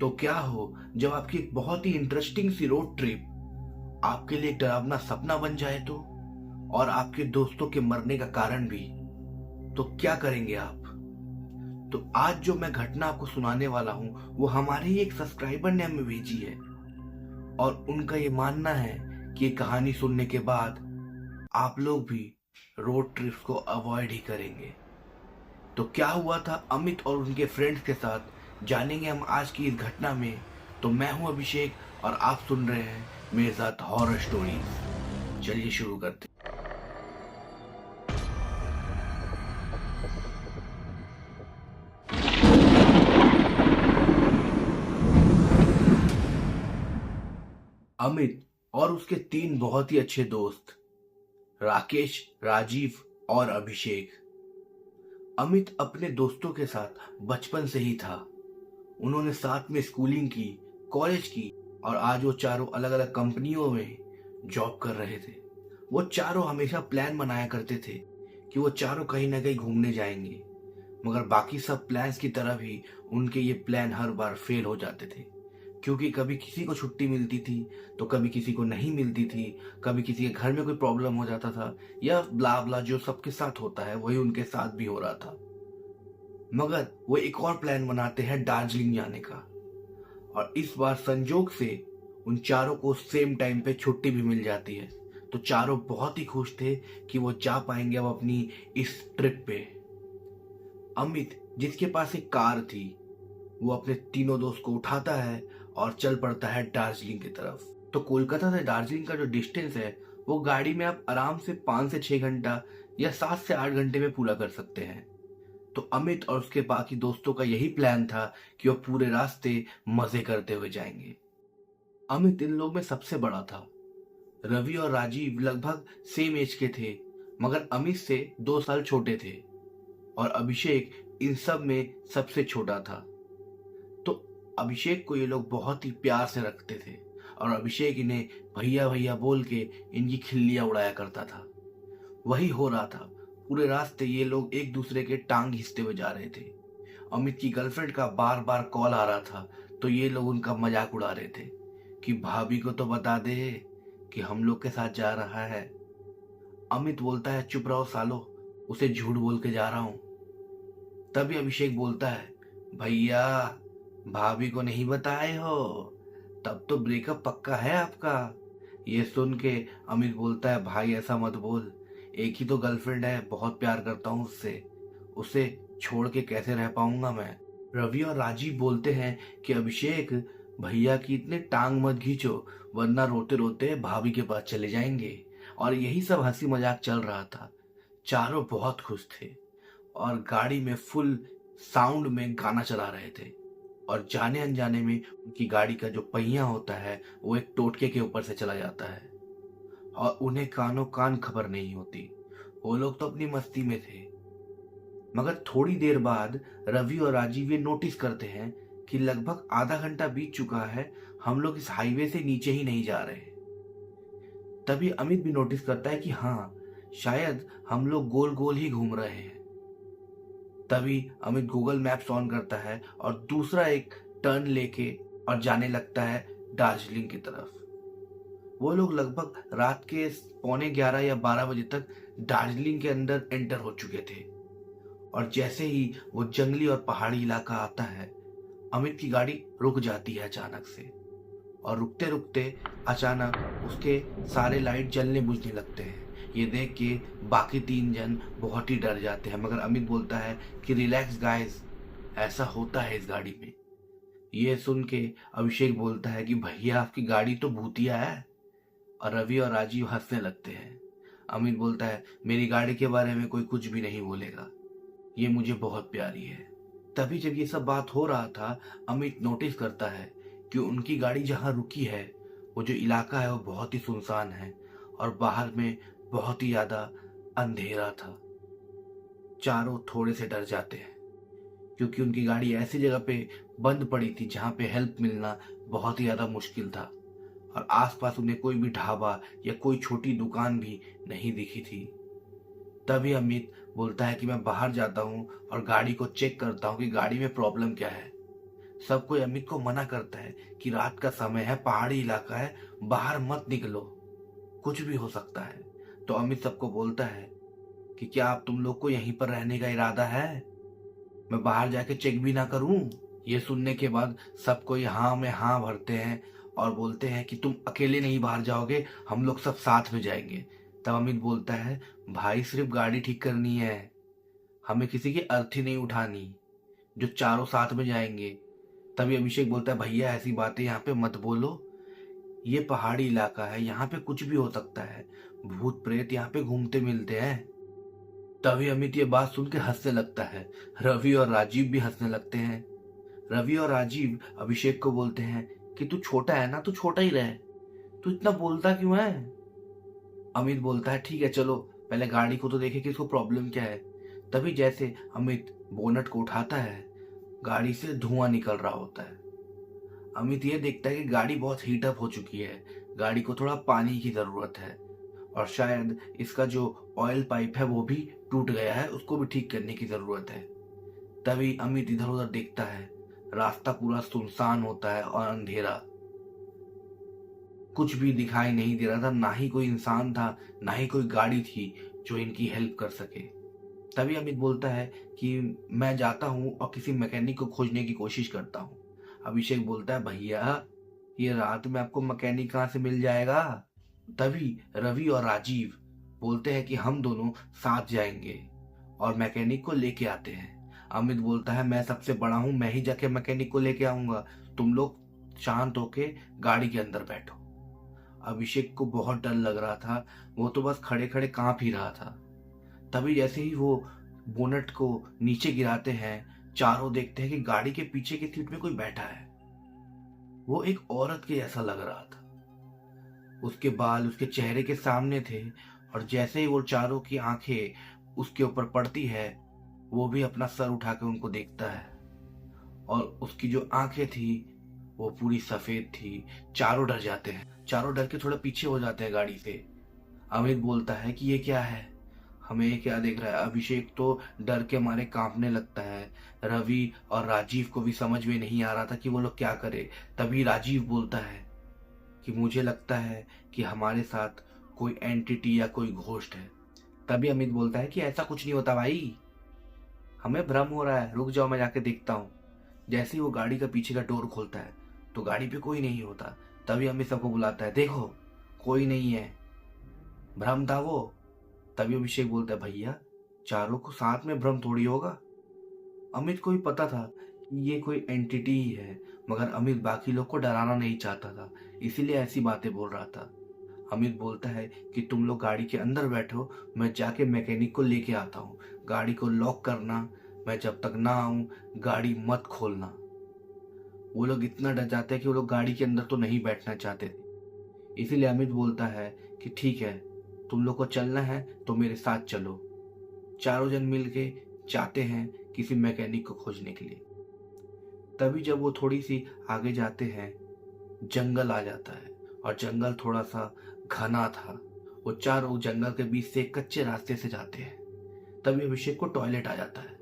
तो क्या हो जब आपकी एक बहुत ही इंटरेस्टिंग सी रोड ट्रिप आपके लिए एक डरावना सपना बन जाए तो, और आपके दोस्तों के मरने का कारण भी। तो क्या करेंगे आप? तो आज जो मैं घटना आपको सुनाने वाला हूँ वो हमारे ही एक सब्सक्राइबर ने हमें भेजी है, और उनका ये मानना है कि ये कहानी सुनने के बाद आप लोग भी रोड ट्रिप्स को अवॉइड ही करेंगे। तो क्या हुआ था अमित और उनके फ्रेंड्स के साथ, जानेंगे हम आज की इस घटना में। तो मैं हूं अभिषेक और आप सुन रहे हैं मेरे साथ हॉरर स्टोरीज। चलिए शुरू करते हैं। अमित और उसके तीन बहुत ही अच्छे दोस्त, राकेश, राजीव और अभिषेक। अमित अपने दोस्तों के साथ बचपन से ही था। उन्होंने साथ में स्कूलिंग की, कॉलेज की, और आज वो चारों अलग अलग कंपनियों में जॉब कर रहे थे। वो चारों हमेशा प्लान बनाया करते थे कि वो चारों कहीं ना कहीं घूमने जाएंगे, मगर बाकी सब प्लान्स की तरह भी उनके ये प्लान हर बार फेल हो जाते थे। क्योंकि कभी किसी को छुट्टी मिलती थी तो कभी किसी को नहीं मिलती थी, कभी किसी के घर में कोई प्रॉब्लम हो जाता था, या ब्ला ब्ला जो सबके साथ होता है वही उनके साथ भी हो रहा था। मगर वो एक और प्लान बनाते हैं दार्जिलिंग जाने का, और इस बार संजोग से उन चारों को सेम टाइम पे छुट्टी भी मिल जाती है। तो चारों बहुत ही खुश थे कि वो जा पाएंगे अब अपनी इस ट्रिप पे। अमित, जिसके पास एक कार थी, वो अपने तीनों दोस्त को उठाता है और चल पड़ता है दार्जिलिंग की तरफ। तो कोलकाता से दार्जिलिंग का जो डिस्टेंस है वो गाड़ी में आप आराम से 5 से 6 घंटा या 7 से 8 घंटे में पूरा कर सकते हैं। तो अमित और उसके बाकी दोस्तों का यही प्लान था कि वो पूरे रास्ते मजे करते हुए जाएंगे। अमित इन लोग में सबसे बड़ा था। रवि और राजीव लगभग सेम एज के थे, मगर अमित से 2 साल छोटे थे, और अभिषेक इन सब में सबसे छोटा था। तो अभिषेक को ये लोग बहुत ही प्यार से रखते थे, और अभिषेक इन्हें भैया भैया बोल के इनकी खिल्लियां उड़ाया करता था। वही हो रहा था। पूरे रास्ते ये लोग एक दूसरे के टांग खींचते हुए जा रहे थे। अमित की गर्लफ्रेंड का बार बार कॉल आ रहा था, तो ये लोग उनका मजाक उड़ा रहे थे कि भाभी को तो बता दे कि हम लोग के साथ जा रहा है। अमित बोलता है चुप रहो सालो, उसे झूठ बोल के जा रहा हूं। तभी अभिषेक बोलता है भैया, भाभी को नहीं बताए हो, तब तो ब्रेकअप पक्का है आपका। ये सुन के अमित बोलता है भाई ऐसा मत बोल, एक ही तो गर्लफ्रेंड है, बहुत प्यार करता हूँ उससे, उसे छोड़ के कैसे रह पाऊंगा मैं। रवि और राजीव बोलते हैं कि अभिषेक, भैया की इतने टांग मत खींचो, वरना रोते रोते भाभी के पास चले जाएंगे। और यही सब हंसी मजाक चल रहा था। चारों बहुत खुश थे और गाड़ी में फुल साउंड में गाना चला रहे थे, और जाने अनजाने में उनकी गाड़ी का जो पहिया होता है वो एक टोटके के ऊपर से चला जाता है, और उन्हें कानों कान खबर नहीं होती। वो लोग तो अपनी मस्ती में थे। मगर थोड़ी देर बाद रवि और राजीव ये नोटिस करते हैं कि लगभग आधा घंटा बीत चुका है, हम लोग इस हाईवे से नीचे ही नहीं जा रहे। तभी अमित भी नोटिस करता है कि हाँ, शायद हम लोग गोल गोल ही घूम रहे हैं। तभी अमित गूगल मैप्स ऑन करता है और दूसरा एक टर्न लेके और जाने लगता है दार्जिलिंग की तरफ। वो लोग लगभग रात के 11:45 या 12 बजे तक दार्जिलिंग के अंदर एंटर हो चुके थे, और जैसे ही वो जंगली और पहाड़ी इलाका आता है, अमित की गाड़ी रुक जाती है अचानक से, और रुकते रुकते अचानक उसके सारे लाइट जलने बुझने लगते हैं। ये देख के बाकी तीन जन बहुत ही डर जाते हैं, मगर अमित बोलता है कि रिलैक्स गाइस, ऐसा होता है इस गाड़ी में। ये सुन के अभिषेक बोलता है कि भैया आपकी गाड़ी तो भूतिया है, और रवि और राजीव हंसने लगते हैं। अमित बोलता है मेरी गाड़ी के बारे में कोई कुछ भी नहीं बोलेगा, ये मुझे बहुत प्यारी है। तभी जब ये सब बात हो रहा था, अमित नोटिस करता है कि उनकी गाड़ी जहाँ रुकी है वो जो इलाका है वो बहुत ही सुनसान है, और बाहर में बहुत ही ज्यादा अंधेरा था। चारों थोड़े से डर जाते हैं, क्योंकि उनकी गाड़ी ऐसी जगह पे बंद पड़ी थी जहाँ पे हेल्प मिलना बहुत ही ज्यादा मुश्किल था, और आसपास उन्हें कोई भी ढाबा या कोई छोटी दुकान भी नहीं दिखी थी। तभी अमित बोलता है कि मैं बाहर जाता हूँ और गाड़ी को चेक करता हूँ कि गाड़ी में प्रॉब्लम क्या है। सब कोई अमित को मना करता है कि रात का समय है, पहाड़ी इलाका है, बाहर मत निकलो, कुछ भी हो सकता है। तो अमित सबको बोलता है कि क्या आप तुम लोग को यहीं पर रहने का इरादा है, मैं बाहर जाके चेक भी ना करूं। ये सुनने के बाद सब कोई हाँ में हाँ भरते हैं और बोलते हैं कि तुम अकेले नहीं बाहर जाओगे, हम लोग सब साथ में जाएंगे। तब अमित बोलता है, भाई सिर्फ गाड़ी ठीक करनी है, हमें किसी की अर्थी नहीं उठानी, जो चारों साथ में जाएंगे। तभी अभिषेक बोलता है, भैया ऐसी बातें यहाँ पे मत बोलो, ये पहाड़ी इलाका है, यहाँ पे कुछ भी हो सकता है, भूत प्रेत यहाँ पे घूमते मिलते हैं। तभी अमित ये बात सुन के हंसने लगता है। रवि और राजीव भी हंसने लगते हैं। रवि और राजीव अभिषेक को बोलते हैं कि तू छोटा है ना, तू छोटा ही रहे, तू इतना बोलता क्यों है। अमित बोलता है, ठीक है चलो पहले गाड़ी को तो देखे कि इसको प्रॉब्लम क्या है। तभी जैसे अमित बोनट को उठाता है, गाड़ी से धुआं निकल रहा होता है। अमित ये देखता है कि गाड़ी बहुत हीट अप हो चुकी है, गाड़ी को थोड़ा पानी की जरूरत है और शायद इसका जो ऑयल पाइप है वो भी टूट गया है, उसको भी ठीक करने की जरूरत है। तभी अमित इधर उधर देखता है, रास्ता पूरा सुनसान होता है और अंधेरा, कुछ भी दिखाई नहीं दे रहा था, ना ही कोई इंसान था, ना ही कोई गाड़ी थी जो इनकी हेल्प कर सके। तभी अमित बोलता है कि मैं जाता हूँ और किसी मैकेनिक को खोजने की कोशिश करता हूँ। अभिषेक बोलता है, भैया ये रात में आपको मैकेनिक कहाँ से मिल जाएगा। तभी रवि और राजीव बोलते हैं कि हम दोनों साथ जाएंगे और मैकेनिक को लेके आते हैं। अमित बोलता है, मैं सबसे बड़ा हूं, मैं ही जाके मैकेनिक को लेके आऊंगा, तुम लोग शांत होके गाड़ी के अंदर बैठो। अभिषेक को बहुत डर लग रहा था, वो तो बस खड़े खड़े कांप ही रहा था। तभी जैसे ही वो बोनट को नीचे गिराते हैं, चारों देखते हैं कि गाड़ी के पीछे की सीट में कोई बैठा है। वो एक औरत के जैसा लग रहा था, उसके बाल उसके चेहरे के सामने थे और जैसे ही वो चारों की आंखें उसके ऊपर पड़ती है, वो भी अपना सर उठा के उनको देखता है और उसकी जो आंखें थी वो पूरी सफेद थी। चारों डर जाते हैं, चारों डर के थोड़ा पीछे हो जाते हैं गाड़ी से। अमित बोलता है कि ये क्या है, हमें ये क्या देख रहा है। अभिषेक तो डर के मारे कांपने लगता है। रवि और राजीव को भी समझ में नहीं आ रहा था कि वो लोग क्या करे। तभी राजीव बोलता है कि मुझे लगता है कि हमारे साथ कोई एंटिटी या कोई घोस्ट है। तभी अमित बोलता है कि ऐसा कुछ नहीं होता भाई, हमें भ्रम हो रहा है, रुक जाओ मैं जाके देखता हूँ। जैसे ही वो गाड़ी का पीछे का डोर खोलता है तो गाड़ी पे कोई नहीं होता। तभी अमित सबको बुलाता है, देखो कोई नहीं है, भ्रम था वो। तभी अभिषेक बोलता है, भैया चारों को साथ में भ्रम थोड़ी होगा। अमित को भी पता था कि ये कोई एंटिटी ही है, मगर अमित बाकी लोग को डराना नहीं चाहता था, इसीलिए ऐसी बातें बोल रहा था। अमित बोलता है कि तुम लोग गाड़ी के अंदर बैठो, मैं जाके मैकेनिक को लेके आता हूँ, गाड़ी को लॉक करना, मैं जब तक ना आऊं गाड़ी मत खोलना। वो लोग इतना डर जाते हैं कि वो लोग गाड़ी के अंदर तो नहीं बैठना चाहते थे। इसीलिए अमित बोलता है कि ठीक है, तुम लोग को चलना है तो मेरे साथ चलो। चारों जन मिलके जाते हैं किसी मैकेनिक को खोजने के लिए। तभी जब वो थोड़ी सी आगे जाते हैं, जंगल आ जाता है और जंगल थोड़ा सा घना था। वो चारों जंगल के बीच से एक कच्चे रास्ते से जाते हैं। तभी अभिषेक को टॉयलेट आ जाता है।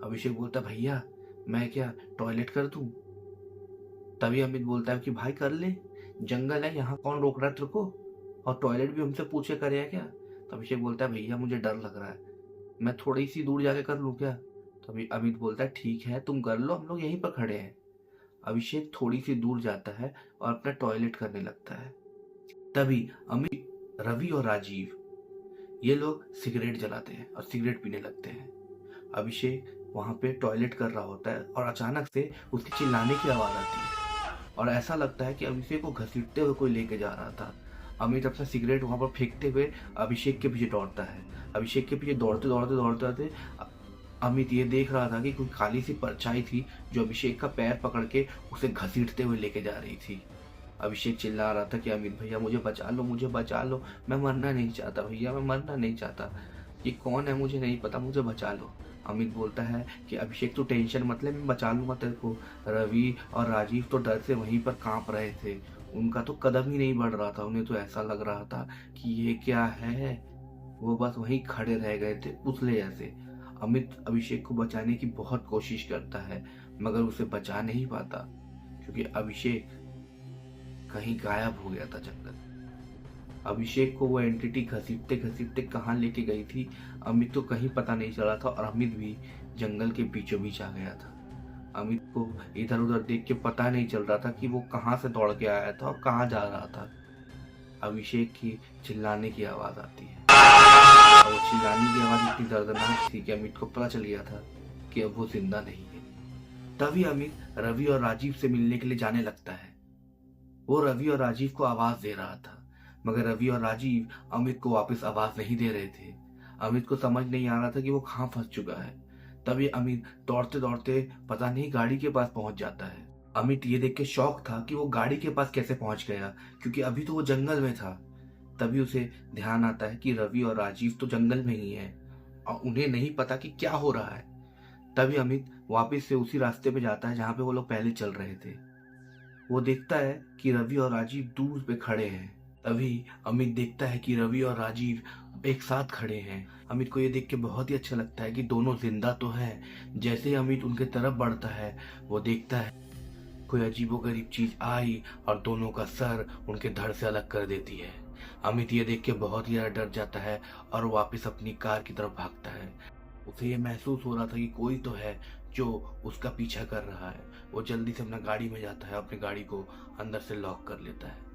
अभिषेक बोलता है, भैया मैं क्या टॉयलेट कर दूं। तभी अमित बोलता है कि भाई कर ले, जंगल है, यहाँ कौन रोक रहा है तेरे को, और टॉयलेट भी हमसे पूछे करे क्या। तो अभिषेक बोलता है, भैया मुझे डर लग रहा है, मैं थोड़ी सी दूर जाके कर लूं क्या। तभी अमित बोलता है, ठीक है तुम कर लो, हम लोग यहीं पर खड़े हैं। अभिषेक थोड़ी सी दूर जाता है और अपना टॉयलेट करने लगता है। तभी अमित, रवि और राजीव ये लोग सिगरेट जलाते हैं और सिगरेट पीने लगते हैं। अभिषेक वहां पे टॉयलेट कर रहा होता है और अचानक से उसके चिल्लाने की आवाज आती है और ऐसा लगता है कि अभिषेक को घसीटते हुए कोई लेके जा रहा था। अमित अपना सिगरेट वहां पर फेंकते हुए अभिषेक के पीछे दौड़ता है। अभिषेक के पीछे दौड़ते दौड़ते दौड़ते दौड़ते अमित ये देख रहा था कि कोई काली सी परछाई थी जो अभिषेक का पैर पकड़ के उसे घसीटते हुए लेके जा रही थी। अभिषेक चिल्ला रहा था कि अमित भैया मुझे बचा लो, मुझे बचा लो, मैं मरना नहीं चाहता भैया, मैं मरना नहीं चाहता, ये कौन है मुझे नहीं पता, मुझे बचा लो। अमित बोलता है कि अभिषेक तो टेंशन मत ले, मैं बचा लूंगा तेरे को। रवि और राजीव तो डर से वहीं पर कांप रहे थे, उनका तो कदम ही नहीं बढ़ रहा था, उन्हें तो ऐसा लग रहा था कि ये क्या है। वो बस वहीं खड़े रह गए थे पुतले जैसे। अमित अभिषेक को बचाने की बहुत कोशिश करता है मगर उसे बचा नहीं पाता क्योंकि अभिषेक कहीं गायब हो गया था जंगल। अभिषेक को वो एंटिटी घसीटते घसीटते कहाँ लेके गई थी अमित को कहीं पता नहीं चला था और अमित भी जंगल के बीचों बीच आ गया था। अमित को इधर उधर देख के पता नहीं चल रहा था कि वो कहाँ से दौड़ के आया था और कहाँ जा रहा था। अभिषेक की चिल्लाने की आवाज आती है और वो चिल्लाने की आवाज इतनी दर्दनाक थी कि अमित को पता चल गया था कि अब वो जिंदा नहीं है। तभी अमित रवि और राजीव से मिलने के लिए जाने लगता है। वो रवि और राजीव को आवाज दे रहा था मगर रवि और राजीव अमित को वापस आवाज नहीं दे रहे थे। अमित को समझ नहीं आ रहा था कि वो कहाँ फंस चुका है। तभी अमित दौड़ते दौड़ते पता नहीं गाड़ी के पास पहुंच जाता है। अमित ये देख के शौक था कि वो गाड़ी के पास कैसे पहुंच गया क्योंकि अभी तो वो जंगल में था। तभी उसे ध्यान आता है कि रवि और राजीव तो जंगल में ही है और उन्हें नहीं पता कि क्या हो रहा है। तभी अमित वापस से उसी रास्ते पे जाता है जहाँ पे वो लोग पहले चल रहे थे। वो देखता है कि रवि और राजीव दूर पे खड़े हैं। तभी अमित देखता है कि रवि और राजीव एक साथ खड़े हैं। अमित को ये देख के बहुत ही अच्छा लगता है कि दोनों जिंदा तो हैं। जैसे ही अमित उनके तरफ बढ़ता है वो देखता है कोई अजीबोगरीब चीज आई और दोनों का सर उनके धड़ से अलग कर देती है। अमित ये देख के बहुत ही ज्यादा डर जाता है और वापस अपनी कार की तरफ भागता है। उसे ये महसूस हो रहा था कि कोई तो है जो उसका पीछा कर रहा है। वो जल्दी से अपना गाड़ी में जाता है, अपनी गाड़ी को अंदर से लॉक कर लेता है।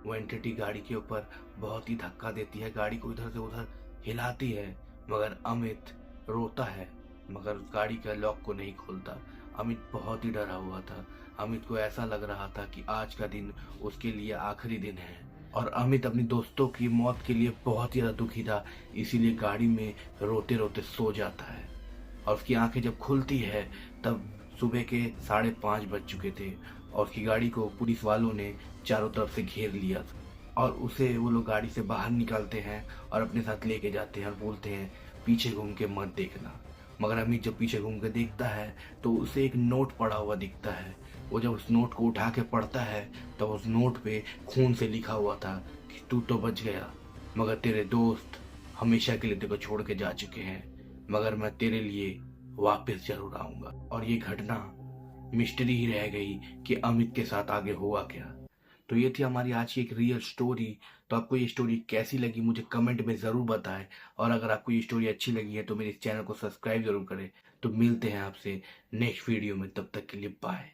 वो एंटिटी गाड़ी के ऊपर बहुत ही धक्का देती है, गाड़ी को इधर से उधर हिलाती है मगर अमित रोता है मगर गाड़ी के लॉक को नहीं खोलता। अमित बहुत ही डरा हुआ था। अमित को ऐसा लग रहा था कि आज का दिन उसके लिए आखिरी दिन है और अमित अपने दोस्तों की मौत के लिए बहुत ही ज्यादा दुखी था, इसीलिए गाड़ी में रोते रोते सो जाता है। और उसकी आंखें जब खुलती है तब सुबह के 5:30 बज चुके थे और उसकी गाड़ी को पुलिस वालों ने चारों तरफ से घेर लिया था और उसे वो लोग गाड़ी से बाहर निकालते हैं और अपने साथ लेके जाते हैं और बोलते हैं पीछे घूम के मत देखना। मगर अमित जब पीछे घूम के देखता है तो उसे एक नोट पड़ा हुआ दिखता है। वो जब उस नोट को उठा के पढ़ता है तो उस नोट पे खून से लिखा हुआ था कि तू तो बच गया मगर तेरे दोस्त हमेशा के लिए तेरे को छोड़ के जा चुके हैं मगर मैं तेरे लिए वापस जरूर आऊंगा। और ये घटना मिस्ट्री ही रह गई कि अमित के साथ आगे हुआ क्या। तो ये थी हमारी आज की एक रियल स्टोरी। तो आपको ये स्टोरी कैसी लगी मुझे कमेंट में ज़रूर बताएं और अगर आपको ये स्टोरी अच्छी लगी है तो मेरे इस चैनल को सब्सक्राइब जरूर करें। तो मिलते हैं आपसे नेक्स्ट वीडियो में, तब तक के लिए बाय।